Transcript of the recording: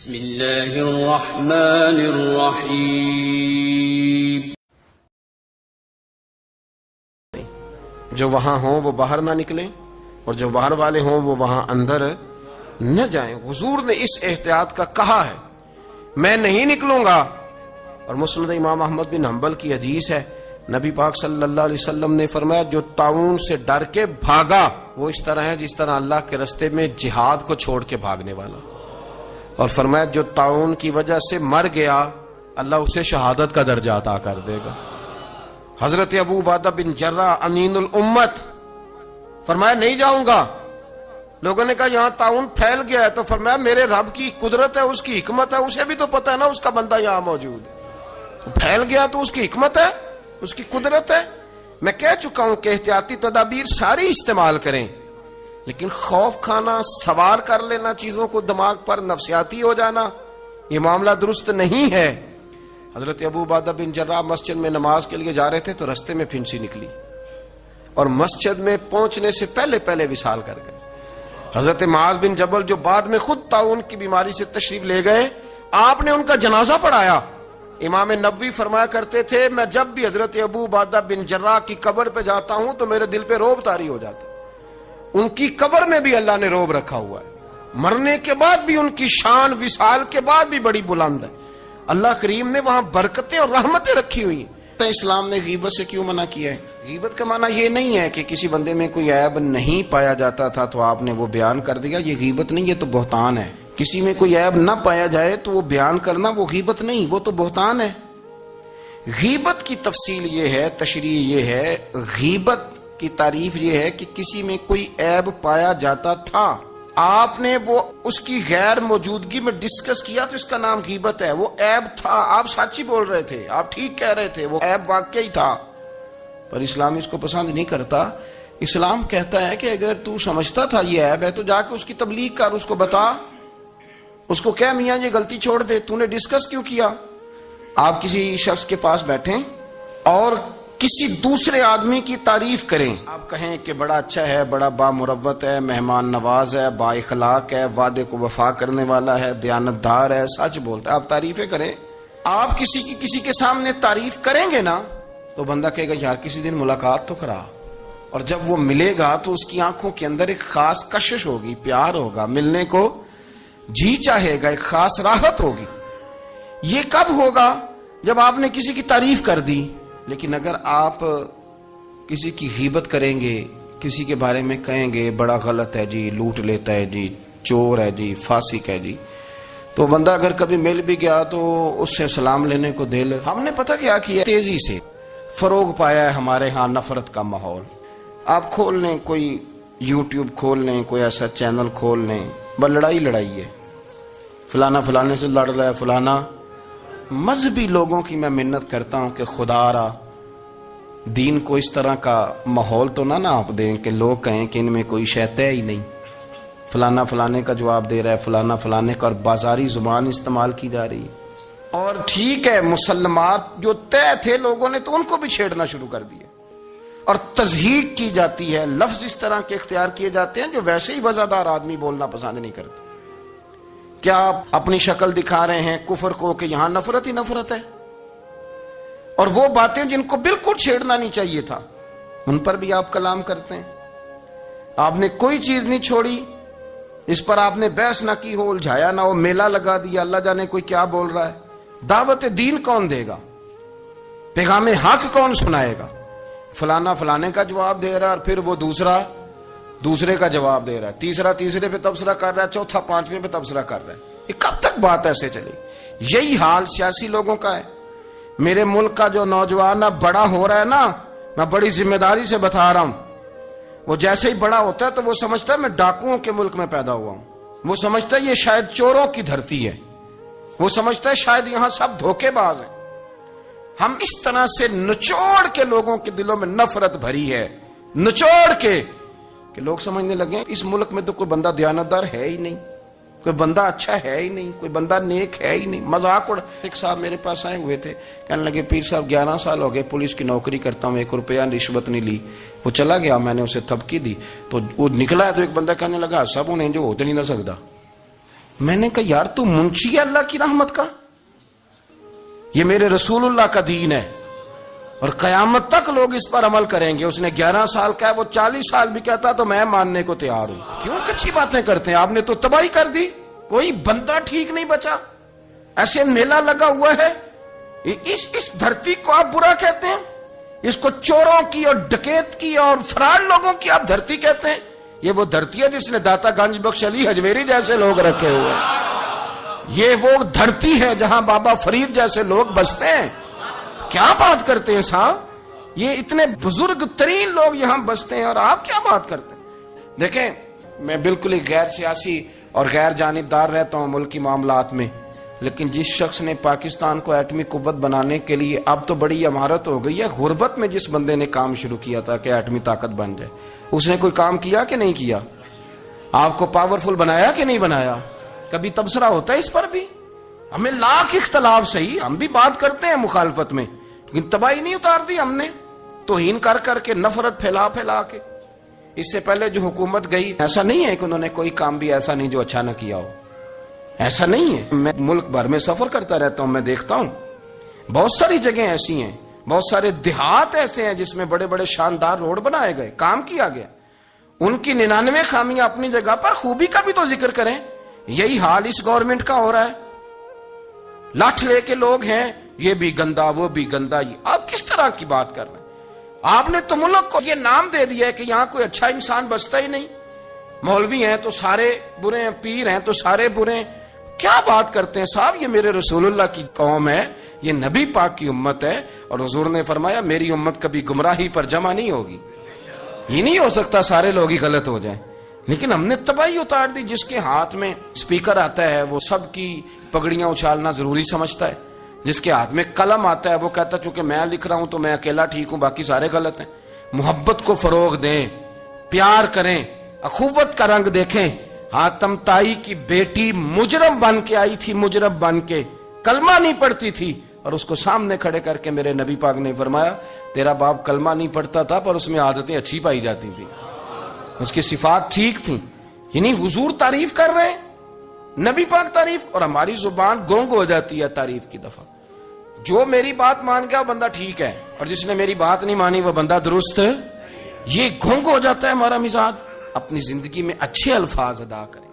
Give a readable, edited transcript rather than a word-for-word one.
بسم اللہ الرحمن الرحیم۔ جو وہاں ہوں وہ باہر نہ نکلیں اور جو باہر والے ہوں وہ وہاں اندر نہ جائیں۔ حضور نے اس احتیاط کا کہا ہے، میں نہیں نکلوں گا۔ اور مسند امام احمد بن حنبل کی حدیث ہے، نبی پاک صلی اللہ علیہ وسلم نے فرمایا جو طاعون سے ڈر کے بھاگا وہ اس طرح ہے جس طرح اللہ کے رستے میں جہاد کو چھوڑ کے بھاگنے والا۔ اور فرمایا جو طاعون کی وجہ سے مر گیا اللہ اسے شہادت کا درجہ عطا کر دے گا۔ حضرت ابو عبیدہ بن جراح امین الامت فرمایا نہیں جاؤں گا۔ لوگوں نے کہا یہاں طاعون پھیل گیا ہے، تو فرمایا میرے رب کی قدرت ہے، اس کی حکمت ہے، اسے بھی تو پتہ ہے نا اس کا بندہ یہاں موجود ہے، پھیل گیا تو اس کی حکمت ہے، اس کی قدرت ہے۔ میں کہہ چکا ہوں کہ احتیاطی تدابیر ساری استعمال کریں، لیکن خوف کھانا، سوار کر لینا چیزوں کو دماغ پر، نفسیاتی ہو جانا، یہ معاملہ درست نہیں ہے۔ حضرت ابو عبیدہ بن جراح مسجد میں نماز کے لیے جا رہے تھے تو رستے میں پھنسی نکلی اور مسجد میں پہنچنے سے پہلے وصال کر گئے۔ حضرت معاذ بن جبل جو بعد میں خود طاعون کی بیماری سے تشریف لے گئے، آپ نے ان کا جنازہ پڑھایا۔ امام نبوی فرمایا کرتے تھے میں جب بھی حضرت ابو عبیدہ بن جراح کی قبر پہ جاتا ہوں تو میرے دل پہ رعب طاری ہو جاتا ہے۔ ان کی قبر میں بھی اللہ نے رعب رکھا ہوا ہے، مرنے کے بعد بھی ان کی شان وصال کے بعد بھی بڑی بلند ہے۔ اللہ کریم نے وہاں برکتیں اور رحمتیں رکھی ہوئی ہیں۔ تو اسلام نے غیبت سے کیوں منع کیا ہے؟ غیبت کا معنی یہ نہیں ہے کہ کسی بندے میں کوئی عیب نہیں پایا جاتا تھا تو آپ نے وہ بیان کر دیا، یہ غیبت نہیں، یہ تو بہتان ہے۔ کسی میں کوئی عیب نہ پایا جائے تو وہ بیان کرنا وہ غیبت نہیں، وہ تو بہتان ہے۔ غیبت کی تفصیل یہ ہے، تشریح یہ ہے، غیبت کی تعریف یہ ہے کہ کسی میں کوئی عیب پایا جاتا تھا، آپ نے وہ اس کی غیر موجودگی میں ڈسکس کیا تو اس کا نام غیبت ہے۔ وہ عیب تھا، آپ سچ ہی بول رہے تھے، آپ ٹھیک کہہ رہے تھے، وہ عیب واقعی تھا، پر اسلام اس کو پسند نہیں کرتا۔ اسلام کہتا ہے کہ اگر تو سمجھتا تھا یہ عیب ہے تو جا کے اس کی تبلیغ کر، اس کو بتا، اس کو کہہ میاں یہ غلطی چھوڑ دے، تو نے ڈسکس کیوں کیا؟ آپ کسی شخص کے پاس بیٹھیں اور کسی دوسرے آدمی کی تعریف کریں، آپ کہیں کہ بڑا اچھا ہے، بڑا بامروت ہے، مہمان نواز ہے، با اخلاق ہے، وعدے کو وفا کرنے والا ہے، دیانتدار ہے، سچ بولتا ہے، آپ تعریفیں کریں۔ آپ کسی کے سامنے تعریف کریں گے نا تو بندہ کہے گا یار کسی دن ملاقات تو کرا، اور جب وہ ملے گا تو اس کی آنکھوں کے اندر ایک خاص کشش ہوگی، پیار ہوگا، ملنے کو جی چاہے گا، ایک خاص راحت ہوگی۔ یہ کب ہوگا؟ جب آپ نے کسی کی تعریف کر دی۔ لیکن اگر آپ کسی کی غیبت کریں گے، کسی کے بارے میں کہیں گے بڑا غلط ہے جی، لوٹ لیتا ہے جی، چور ہے جی، فاسق ہے جی، تو بندہ اگر کبھی مل بھی گیا تو اس سے سلام لینے کو دل، ہم نے پتہ کیا کیا، تیزی سے فروغ پایا ہے ہمارے ہاں نفرت کا ماحول۔ آپ کھول لیں، کوئی یوٹیوب کھول لیں، کوئی ایسا چینل کھول لیں، بس لڑائی ہے، فلانا فلانے سے لڑ رہا ہے، فلانا۔ مذہبی لوگوں کی میں منت کرتا ہوں کہ خدا را دین کو اس طرح کا ماحول تو نہ آپ دیں کہ لوگ کہیں کہ ان میں کوئی شے طے ہی نہیں، فلانا فلانے کا جواب دے رہا ہے، فلانا فلانے کا، اور بازاری زبان استعمال کی جا رہی ہے۔ اور ٹھیک ہے مسلمات جو طے تھے لوگوں نے تو ان کو بھی چھیڑنا شروع کر دیا، اور تضحیق کی جاتی ہے، لفظ اس طرح کے اختیار کیے جاتے ہیں جو ویسے ہی وزادار آدمی بولنا پسند نہیں کرتے۔ کیا آپ اپنی شکل دکھا رہے ہیں کفر کو کہ یہاں نفرت ہی نفرت ہے، اور وہ باتیں جن کو بالکل چھیڑنا نہیں چاہیے تھا ان پر بھی آپ کلام کرتے ہیں۔ آپ نے کوئی چیز نہیں چھوڑی، اس پر آپ نے بحث نہ کی ہو، الجھایا نہ ہو، میلہ لگا دیا، اللہ جانے کوئی کیا بول رہا ہے۔ دعوت دین کون دے گا؟ پیغام حق کون سنائے گا؟ فلانا فلانے کا جواب دے رہا ہے، اور پھر وہ دوسرے کا جواب دے رہا ہے، تیسرے پہ تبصرہ کر رہا ہے، چوتھا پانچویں پہ تبصرہ کر رہا ہے۔ یہ کب تک بات ایسے چلے؟ یہی حال سیاسی لوگوں کا ہے۔ میرے ملک کا جو نوجوان اب بڑا ہو رہا ہے نا، میں بڑی ذمہ داری سے بتا رہا ہوں، وہ جیسے ہی بڑا ہوتا ہے تو وہ سمجھتا ہے میں ڈاکوؤں کے ملک میں پیدا ہوا ہوں، وہ سمجھتا ہے یہ شاید چوروں کی دھرتی ہے، وہ سمجھتا ہے شاید یہاں سب دھوکے باز ہیں۔ ہم اس طرح سے نچوڑ کے لوگوں کے دلوں میں نفرت بھری ہے، نچوڑ کے، کہ لوگ سمجھنے لگے اس ملک میں تو کوئی بندہ دیانتدار ہے ہی نہیں، کوئی بندہ اچھا ہے ہی نہیں، کوئی بندہ نیک ہے ہی نہیں، مذاق اڑ۔ ایک صاحب میرے پاس آئے ہوئے تھے، کہنے لگے پیر صاحب 11 سال ہو گئے پولیس کی نوکری کرتا ہوں، 1 روپیہ رشوت نہیں لی۔ وہ چلا گیا، میں نے اسے تھپکی دی تو وہ نکلا ہے، تو ایک بندہ کہنے لگا سب انہیں جو ہوتے نہیں نہ سکتا۔ میں نے کہا یار تو منشی ہے اللہ کی رحمت کا، یہ میرے رسول اللہ کا دین ہے اور قیامت تک لوگ اس پر عمل کریں گے۔ اس نے 11 سال کا ہے، وہ 40 سال بھی کہتا تو میں ماننے کو تیار ہوں۔ کیوں کچھی باتیں کرتے ہیں؟ آپ نے تو تباہی کر دی، کوئی بندہ ٹھیک نہیں بچا، ایسے میلہ لگا ہوا ہے۔ اس دھرتی کو آپ برا کہتے ہیں، اس کو چوروں کی اور ڈکیت کی اور فراڈ لوگوں کی آپ دھرتی کہتے ہیں؟ یہ وہ دھرتی ہے جس نے داتا گنج بخش علی حجویری جیسے لوگ رکھے ہوئے ہیں، یہ وہ دھرتی ہے جہاں بابا فرید جیسے لوگ بستے ہیں۔ کیا بات کرتے ہیں صاحب، یہ اتنے بزرگ ترین لوگ یہاں بستے ہیں اور آپ کیا بات کرتے ہیں؟ دیکھیں میں بالکل ہی غیر سیاسی اور غیر جانبدار رہتا ہوں ملکی معاملات میں، لیکن جس شخص نے پاکستان کو ایٹمی قوت بنانے کے لیے، اب تو بڑی عمارت ہو گئی ہے، غربت میں جس بندے نے کام شروع کیا تھا کہ ایٹمی طاقت بن جائے، اس نے کوئی کام کیا کہ نہیں کیا؟ آپ کو پاورفل بنایا کہ نہیں بنایا؟ کبھی تبصرہ ہوتا ہے اس پر بھی؟ ہمیں لاکھ اختلاف صحیح، ہم بھی بات کرتے ہیں مخالفت میں، لیکن تباہی نہیں اتار دی ہم نے، توہین کر کر کے، نفرت پھیلا پھیلا کے۔ اس سے پہلے جو حکومت گئی، ایسا نہیں ہے کہ انہوں نے کوئی کام بھی ایسا نہیں جو اچھا نہ کیا ہو، ایسا نہیں ہے۔ میں ملک بھر میں سفر کرتا رہتا ہوں، میں دیکھتا ہوں بہت ساری جگہیں ایسی ہیں، بہت سارے دیہات ایسے ہیں جس میں بڑے بڑے شاندار روڈ بنائے گئے، کام کیا گیا۔ ان کی 99 خامیاں اپنی جگہ پر، خوبی کا بھی تو ذکر کریں۔ یہی حال اس گورنمنٹ کا ہو رہا ہے، لاٹھ لے کے لوگ ہیں، یہ بھی گندا وہ بھی گندا۔ یہ آپ کس طرح کی بات کر رہے ہیں؟ آپ نے تو ملک کو یہ نام دے دیا ہے کہ یہاں کوئی اچھا انسان بستا ہی نہیں، مولوی ہیں تو سارے برے ہیں، پیر ہیں تو سارے برے ہیں۔ کیا بات کرتے ہیں صاحب؟ یہ میرے رسول اللہ کی قوم ہے، یہ نبی پاک کی امت ہے، اور حضور نے فرمایا میری امت کبھی گمراہی پر جمع نہیں ہوگی۔ یہ نہیں ہو سکتا سارے لوگ ہی غلط ہو جائیں، لیکن ہم نے تباہی اتار دی۔ جس کے ہاتھ میں اسپیکر آتا ہے وہ سب کی پگڑیاں اچھالنا ضروری سمجھتا ہے، جس کے ہاتھ میں قلم آتا ہے وہ کہتا ہے چونکہ میں لکھ رہا ہوں تو میں اکیلا ٹھیک ہوں، باقی سارے غلط ہیں۔ محبت کو فروغ دیں، پیار کریں، اخوت کا رنگ دیکھیں۔ حاتم طائی کی بیٹی مجرم بن کے آئی تھی، مجرم بن کے، کلمہ نہیں پڑھتی تھی، اور اس کو سامنے کھڑے کر کے میرے نبی پاک نے فرمایا تیرا باپ کلمہ نہیں پڑھتا تھا پر اس میں عادتیں اچھی پائی جاتی تھی، اس کی صفات ٹھیک تھیں۔ یعنی حضور تعریف کر رہے ہیں، نبی پاک تعریف، اور ہماری زبان گونگ ہو جاتی ہے تعریف کی دفعہ۔ جو میری بات مان گیا وہ بندہ ٹھیک ہے، اور جس نے میری بات نہیں مانی وہ بندہ درست ہے۔ یہ گونگ ہو جاتا ہے ہمارا مزاج۔ اپنی زندگی میں اچھے الفاظ ادا کریں۔